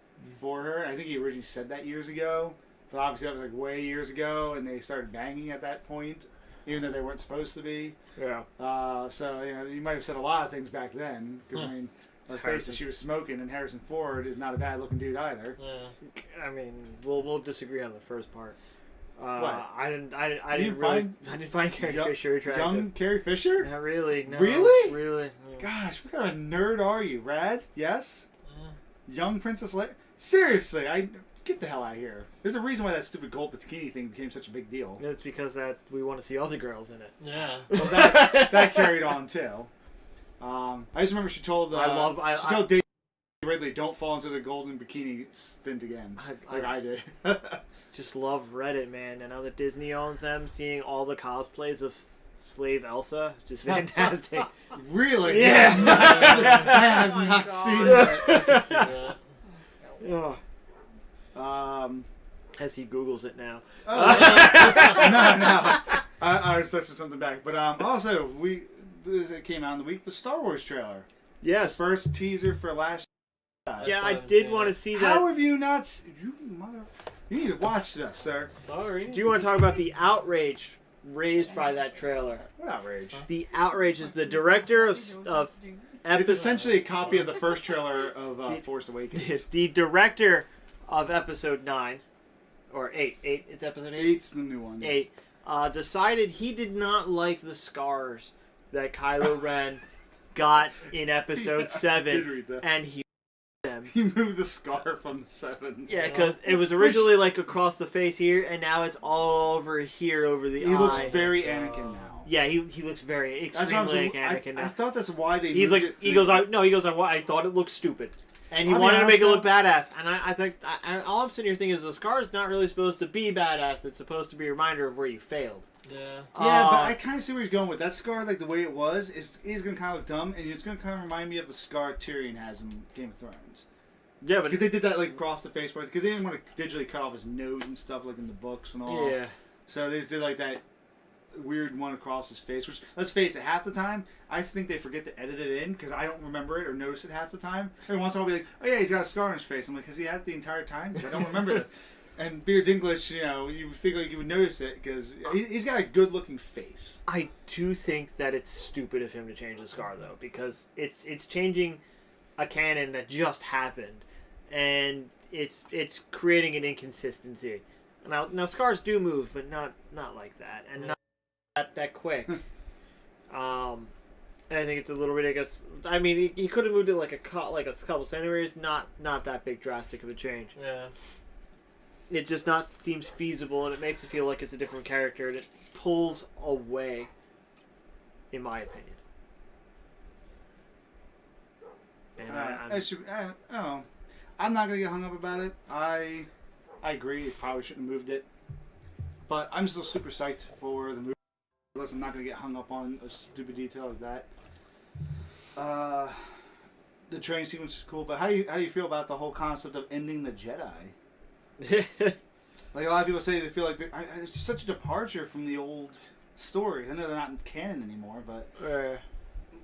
for her. I think he originally said that years ago, but obviously that was like way years ago, and they started banging at that point, even though they weren't supposed to be. Yeah. So you might have said a lot of things back then, because I mean, let's face it, she was smoking, and Harrison Ford is not a bad looking dude either. Yeah. I mean, we'll disagree on the first part. What? I didn't didn't find Carrie Fisher attractive. Young Carrie Fisher? Not really. No, Really? Really. Yeah. Gosh, what kind of nerd are you, Rad? Yes? Yeah. Young Princess Leia? Seriously, get the hell out of here. There's a reason why that stupid gold bikini thing became such a big deal. It's because that we want to see all the girls in it. Yeah. Well, that carried on too. I just remember she told she told Daisy Ridley, don't fall into the golden bikini stint again, I did. Just love Reddit, man. And now that Disney owns them, seeing all the cosplays of Slave Elsa, just fantastic. Really? Yeah. I have Oh my not God. seen that. I can see that. Oh, as he Googles it now. No. I was touching something back, but also it came out in the week, the Star Wars trailer. Yes. First teaser for last. Yeah, I haven't did seen want to it. see that. How have you not? You need to watch stuff, sir. Sorry. Do you want to talk about the outrage raised by that trailer? What outrage? The outrage is the director of It's episode. essentially a copy of the first trailer of Force Awakens. The director of episode 9 or 8. It's episode 8. Eight's the new one. 8. Decided he did not like the scars that Kylo Ren got in episode Yeah, I 7, did read that. and he them. He moved the scar from 7. Yeah, because it was originally like across the face here, and now it's all over here over the eye. He looks very Anakin now. Yeah, he looks very That's what extremely I'm like saying. Anakin I now. thought that's why they. He's moved like it. he goes I thought it looked stupid, and he I'll be wanted to make honest, it look badass. And I think all I'm sitting here thinking is the scar is not really supposed to be badass. It's supposed to be a reminder of where you failed. Yeah. Yeah, but I kind of see where he's going with that scar. Like the way it was, is going to kind of look dumb, and it's going to kind of remind me of the scar Tyrion has in Game of Thrones. Yeah, but Because they did that like across the face, because they didn't want to digitally cut off his nose and stuff like in the books and all. yeah. So they just did like that weird one across his face. Which, let's face it, half the time I think they forget to edit it in because I don't remember it or notice it half the time. Every once in a while I'll be like, oh yeah, he's got a scar on his face. I'm like, has he had it the entire time? Because I don't remember it. And Beard Dinklage, you would think like you would notice it because he's got a good-looking face. I do think that it's stupid of him to change the scar though, because it's changing a canon that just happened, and it's creating an inconsistency. Now scars do move, but not like that, and not that quick. And I think it's a little ridiculous. I mean, he could have moved it like a couple centimeters, not that big drastic of a change. Yeah. It just not seems feasible, and it makes it feel like it's a different character, and it pulls away, in my opinion. And I'm not gonna get hung up about it. I agree. It probably shouldn't have moved it, but I'm still super psyched for the movie. Unless I'm not gonna get hung up on a stupid detail like that. The train sequence is cool, but how do you feel about the whole concept of ending the Jedi? Like a lot of people say, they feel like it's just such a departure from the old stories. I know they're not in canon anymore, but at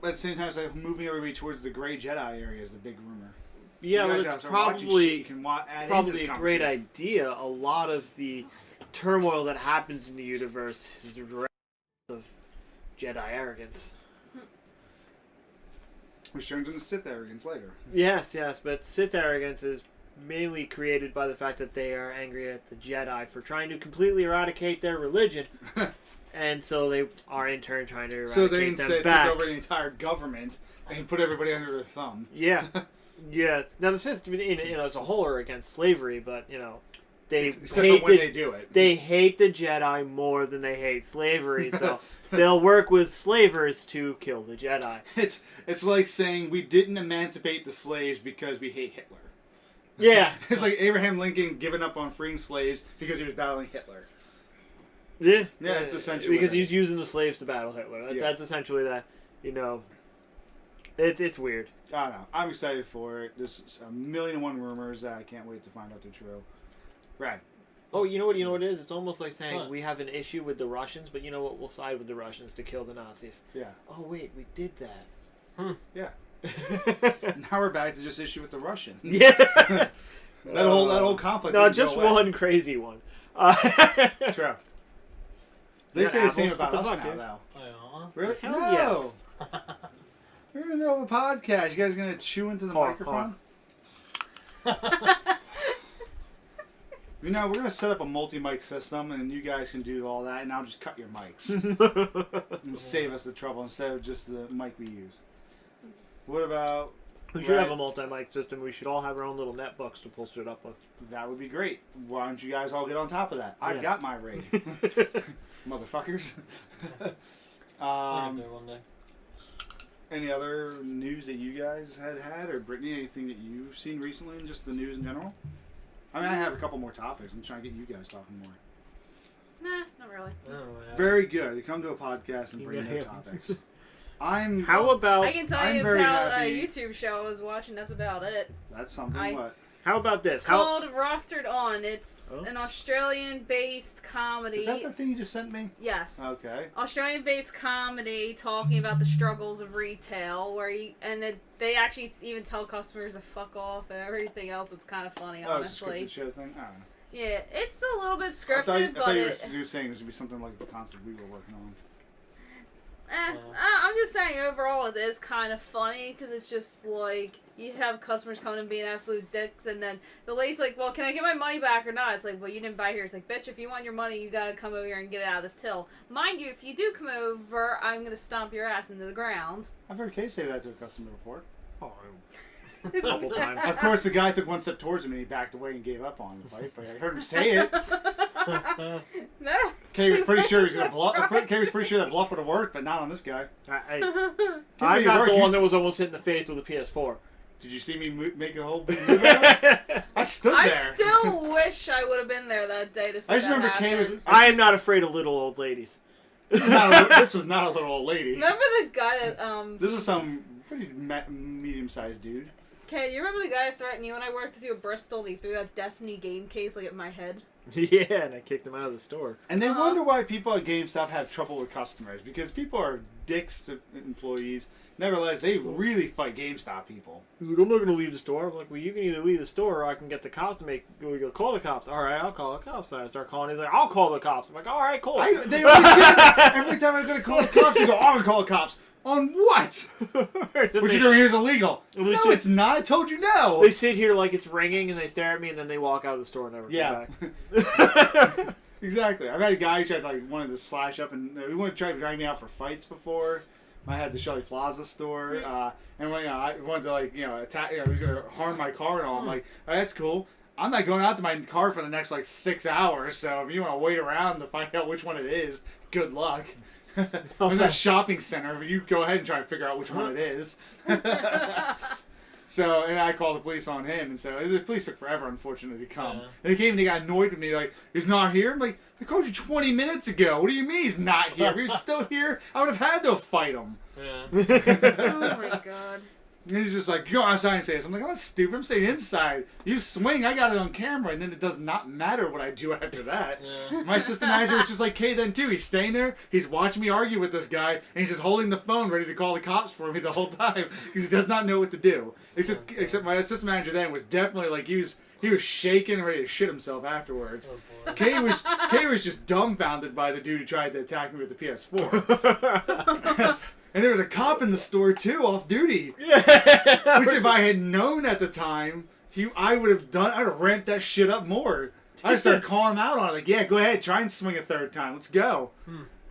the same time, it's like moving everybody towards the Gray Jedi area is the big rumor. Yeah, well, it's probably a great idea. A lot of the turmoil that happens in the universe is the result of Jedi arrogance. Which turns into Sith arrogance later. Yes, but Sith arrogance is mainly created by the fact that they are angry at the Jedi for trying to completely eradicate their religion. And so they are in turn trying to eradicate them back. So they instead took over the entire government and put everybody under their thumb. Yeah. Yeah. Now the Sith, as a whole, are against slavery, but they hate when they do it. They hate the Jedi more than they hate slavery, so they'll work with slavers to kill the Jedi. It's like saying we didn't emancipate the slaves because we hate Hitler. Yeah. It's like Abraham Lincoln giving up on freeing slaves because he was battling Hitler. Yeah. Yeah, it's essentially because he's using the slaves to battle Hitler. That's essentially that. It's weird. I don't know. I'm excited for it. There's a million and one rumors that I can't wait to find out they're true. Rad. Oh, you know what it is? It's almost like saying we have an issue with the Russians, but you know what? We'll side with the Russians to kill the Nazis. Yeah. Oh wait, we did that. Yeah. Now we're back to just issue with the Russians. Yeah. that whole conflict. No, just one crazy one. True. They say the same about us now, though. Really? Hell no. yes. We're in the middle of a podcast. You guys gonna chew into the microphone? We're gonna set up a multi-mic system, and you guys can do all that, and I'll just cut your mics and save us the trouble instead of just the mic we use. What about? We should have a multi-mic system. We should all have our own little netbooks to pull shit up with. That would be great. Why don't you guys all get on top of that? I've got my raid. Motherfuckers. One day. Any other news that you guys had, or Brittany, anything that you've seen recently in just the news in general? I mean, I have a couple more topics. I'm trying to get you guys talking more. Nah, not really. Very good. You come to a podcast and bring no topics. How I about? can tell you about a YouTube show I was watching. That's about it. That's something. What? How about this? It's called Rostered On. It's an Australian-based comedy. Is that the thing you just sent me? Yes. Okay. Australian-based comedy talking about the struggles of retail, they actually even tell customers to fuck off and everything else. It's kind of funny, honestly. It's a scripted show thing? I don't know. Yeah, it's a little bit scripted, I thought you were saying this would be something like the concept we were working on. I'm just saying overall it is kind of funny because it's just like you have customers coming and being absolute dicks, and then the lady's like, well, can I get my money back or not? It's like, well, you didn't buy here. It's like, bitch, if you want your money, you gotta come over here and get it out of this till. Mind you, if you do come over, I'm gonna stomp your ass into the ground. I've heard Kay say that to a customer before. A couple times. Of course, the guy took one step towards him and he backed away and gave up on the fight, but I heard him say it. No. Kay was pretty sure he was gonna bluff. Kay was pretty sure that bluff would have worked, but not on this guy. I got the one that was almost hit in the face with a PS4. Did you see me make a whole big move out of it? I stood there. I still wish I would have been there that day to see I just remember happen. Kay was. I am not afraid of little old ladies. This was not a little old lady. Remember the guy that This was some pretty medium-sized dude. Okay, you remember the guy that threatened you when I worked with you at Bristol and he threw that Destiny game case at my head? Yeah, and I kicked him out of the store. And they wonder why people at GameStop have trouble with customers, because people are dicks to employees. Nevertheless, they really fight GameStop people. He's like, I'm not going to leave the store. I'm like, well, you can either leave the store or I can get the cops to go call the cops. All right, I'll call the cops. And I start calling. He's like, I'll call the cops. I'm like, all right, cool. They always do that. Every time I'm going to call the cops, they go, I'm going to call the cops. On what? What you're doing here is illegal. No, it's not. I told you no. They sit here like it's ringing, and they stare at me, and then they walk out of the store and never come back. Exactly. I've had a guy who wanted to slash up, and he wanted to try to drag me out for fights before. I had the Shelley Plaza store, and when I wanted to attack, he was going to harm my car and all. I'm like, oh, that's cool. I'm not going out to my car for the next 6 hours. So if you want to wait around to find out which one it is, good luck. It was a shopping center, but you go ahead and try to figure out which one it is. So, and I called the police on him, and so the police took forever, unfortunately, to come. And they came and they got annoyed with me, like, he's not here? I'm like, I called you 20 minutes ago. What do you mean he's not here? If he was still here, I would have had to fight him. Yeah. Oh my god. And he's just like, go outside and say this. I'm like, I'm not stupid. I'm staying inside. You swing, I got it on camera, and then it does not matter what I do after that. Yeah. My assistant manager was just like Kay then too. He's staying there. He's watching me argue with this guy, and he's just holding the phone ready to call the cops for me the whole time because he does not know what to do. Except my assistant manager then was definitely like he was shaking and ready to shit himself afterwards. Oh, boy. Kay was just dumbfounded by the dude who tried to attack me with the PS4. And there was a cop in the store too, off duty. Yeah. Which if I had known at the time, I would have ramped that shit up more. I started calling him out on it, like, yeah, go ahead, try and swing a third time, let's go.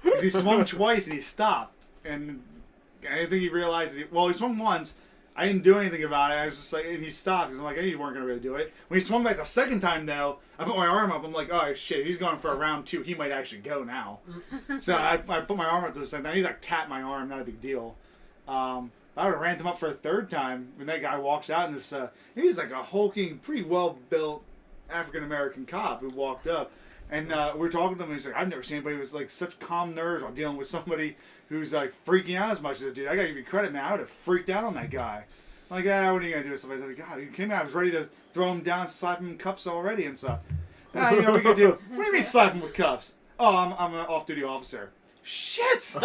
Because he swung twice and he stopped, and I think he realized he swung once. I didn't do anything about it. I was just like, and he stopped because I'm like, I knew you weren't gonna really do it. When he swung back the second time, though, I put my arm up. I'm like, oh shit, he's going for a round 2. He might actually go now. So I put my arm up the second time. He's like tapped my arm, not a big deal. I would have ran him up for a third time when that guy walks out in this. He's like a hulking, pretty well built African American cop who walked up, and we were talking to him. And he's like, I've never seen anybody with like such calm nerves while dealing with somebody who's like freaking out as much as this dude. I gotta give you credit, man. I would have freaked out on that guy. I'm like, what are you gonna do? Somebody like, God, you came out. I was ready to throw him down, slap him in cuffs already and stuff. You know what we could do? What do you mean slap him with cuffs? Oh, I'm an off-duty officer. Shit!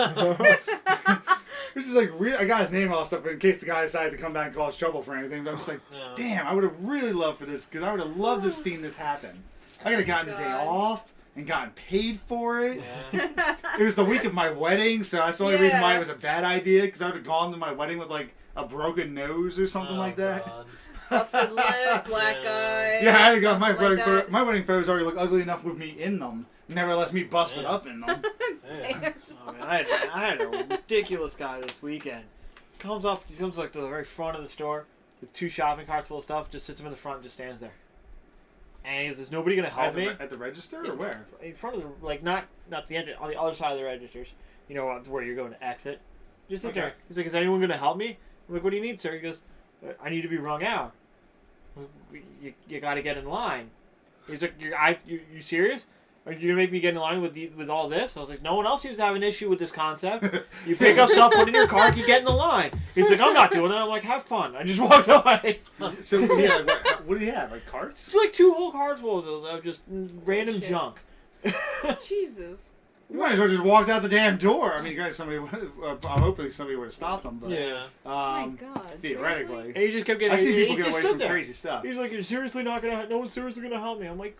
This is like I got his name all stuff in case the guy decided to come back and cause trouble for anything. But I'm just like, damn, I would have really loved for this because I would have loved to have seen this happen. I could have gotten the day off and gotten paid for it. Yeah. It was the week of my wedding, so that's the only reason why it was a bad idea because I would have gone to my wedding with like a broken nose or something like that. God. Busted lip, black eye. Yeah, I had to go. My something wedding like my wedding photos already look ugly enough with me in them. Nevertheless, me busted Yeah. up in them. Yeah. Oh, man, I had a ridiculous guy this weekend. He comes like to the very front of the store with 2 shopping carts full of stuff. Just sits him in the front, and just stands there. And he goes, "Is nobody gonna help me?" At the register or where? In front of the not the end, on the other side of the registers. You know where you're going to exit. Just sits there. He's like, "Is anyone gonna help me?" I'm like, "What do you need, sir?" He goes, "I need to be rung out." I was like, you got to get in line. He's like, you serious? Are you gonna make me get in line with all this? I was like, no one else seems to have an issue with this concept. You pick up stuff, put it in your cart, you get in the line. He's like, I'm not doing it. I'm like, have fun. I just walked away. So yeah, what do you have? Like carts? It's like 2 whole carts full of just random Shit. junk. Jesus. You might as well just walked out the damn door. I mean, you guys, I'm hoping somebody would have stopped them, but Yeah. Oh my God. theoretically, Seriously? And he just kept getting. I see people he get just away stood from there. crazy stuff. He's like, you're seriously not gonna. No one's seriously gonna help me. I'm like,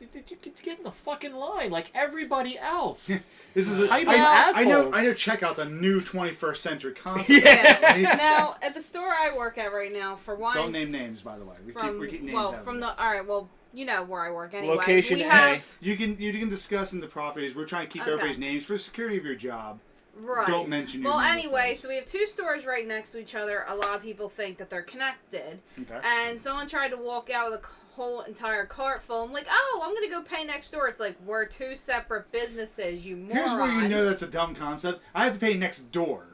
get in the fucking line like everybody else. This is Hype I know assholes. checkout's a new 21st century concept. Yeah. Now, at the store I work at right now, for wines. Don't name names, by the way. We keep names out of it. Alright, well, you know where I work anyway. Location we A. have, You can discuss in the properties. We're trying to keep Okay. everybody's names for the security of your job. Right. Don't mention your Well, name, anyway, please. so we have 2 stores right next to each other. A lot of people think that they're connected. Okay. And someone tried to walk out with a whole entire cart full. I'm like, oh, I'm going to go pay next door. It's like, we're 2 separate businesses, you moron. Here's where you know that's a dumb concept. I have to pay next door.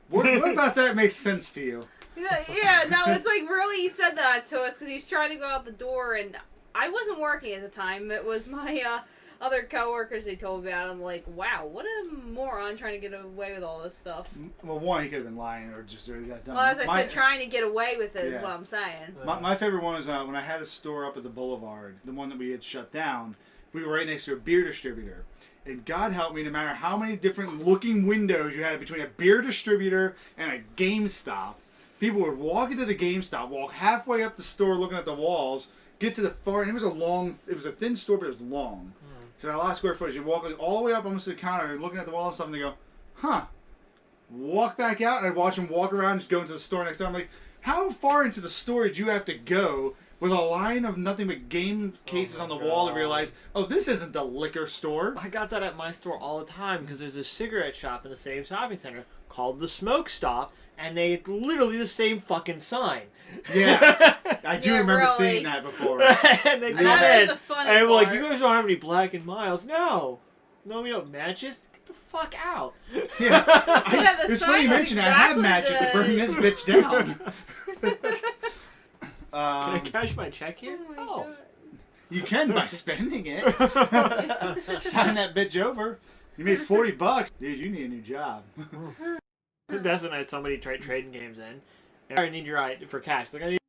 What about that makes sense to you? Yeah, no, it's like, really, he said that to us because he's trying to go out the door, and I wasn't working at the time. It was my other coworkers they told me about. I'm like, wow, what a moron trying to get away with all this stuff. Well, one, he could have been lying or just really got dumb. Well, as I said, trying to get away with it is Yeah. what I'm saying. My favorite one was when I had a store up at the Boulevard, the one that we had shut down. We were right next to a beer distributor. And God help me, no matter how many different looking windows you had between a beer distributor and a GameStop, people would walk into the GameStop, walk halfway up the store looking at the walls, get to the far end. It was a thin store, but it was long. So a lot of square footage. You walk all the way up almost to the counter, looking at the wall and stuff, and they go, huh. Walk back out, and I'd watch them walk around and just go into the store next door. I'm like, how far into the store did you have to go with a line of nothing but game cases my on the wall to God. realize, oh, this isn't the liquor store? I got that at my store all the time because there's a cigarette shop in the same shopping center called the Smoke Stop, and they literally the same fucking sign. Yeah, I do Yeah, remember really. seeing that before. And they And come that is in, the funny and we're like, part. you guys don't have any Black and Miles? No, we don't matches. Get the fuck out. Yeah, Yeah, the it's sign funny you was mention that. I have exactly matches to the- bring this bitch down. Can I cash my check here? Oh my God. You can by spending it. Sign that bitch over. You made $40, dude. You need a new job. That's when I had somebody trade trading games in, And I need your ID for cash. Like, I need.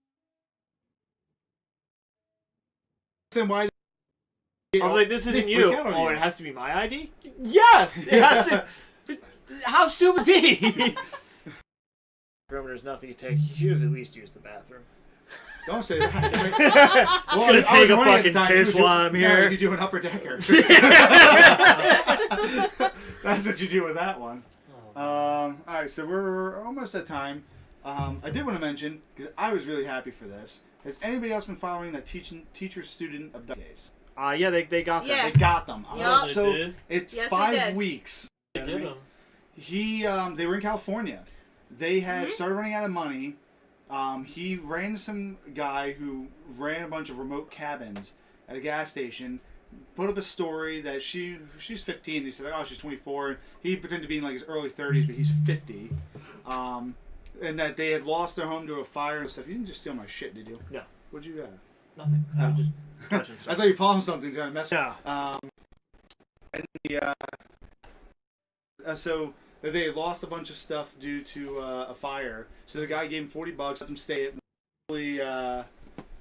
Then why? I was like, this They isn't freak you. out on Oh, you. it has to be my ID? Yes! It has to. How stupid be? There's nothing you take. You should have at least used the bathroom. Don't say that. I'm just gonna take a fucking piss while I'm here. You do an upper decker. That's what you do with that one. All right, so we're almost at time. I did want to mention, because I was really happy for this. Has anybody else been following that teacher-student abduction case? Yeah, they got Yeah. that. They got them. Yup. They So did? it's Yes, they 5 did. weeks. Get him. They were in California. They had started running out of money. He ran some guy who ran a bunch of remote cabins at a gas station. Put up a story that she's 15. He said, oh, she's 24. He pretended to be in like his early 30s, but he's 50. And that they had lost their home to a fire and stuff. You didn't just steal my shit, did you? No. What'd you have? Nothing. I was just touching I stuff. thought you palmed something trying to mess. No. And so they had lost a bunch of stuff due to a fire. So the guy gave him $40, let him stay at. The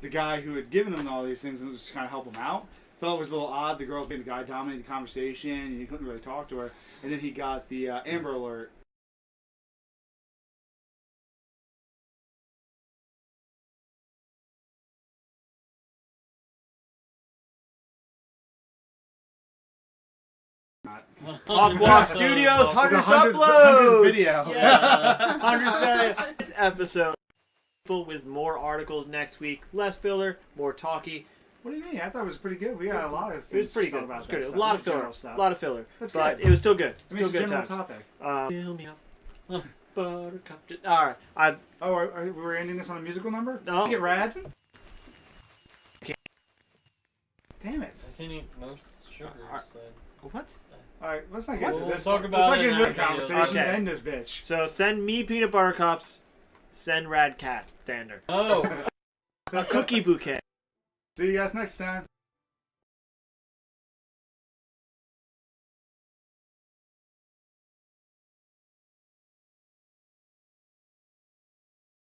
guy who had given him all these things and was just kind of help him out. Thought it was a little odd. The girl being the guy dominated the conversation and he couldn't really talk to her. And then he got the Amber Alert. HawkWalk Studios, 100th 100th upload! video. Yeah. 100th this episode. People with more articles next week. Less filler, more talkie. What do you mean? I thought it was pretty good. We got a lot of It things was pretty to talk good. It about. was good. that A stuff. lot of General filler. stuff. A lot of filler. That's but good. it was still good. I mean, Still it's a good general times. topic. Fill me up. Buttercup. All right. We're ending this on a musical number? No. Get rad? Damn it. I can't eat no sugar. So. What? Alright, let's not get to We'll this. talk Let's about not it get in into the our videos. conversation. Okay. End this bitch. So send me peanut butter cups. Send Rad Cat Stander. Oh. A cookie bouquet. See you guys next time.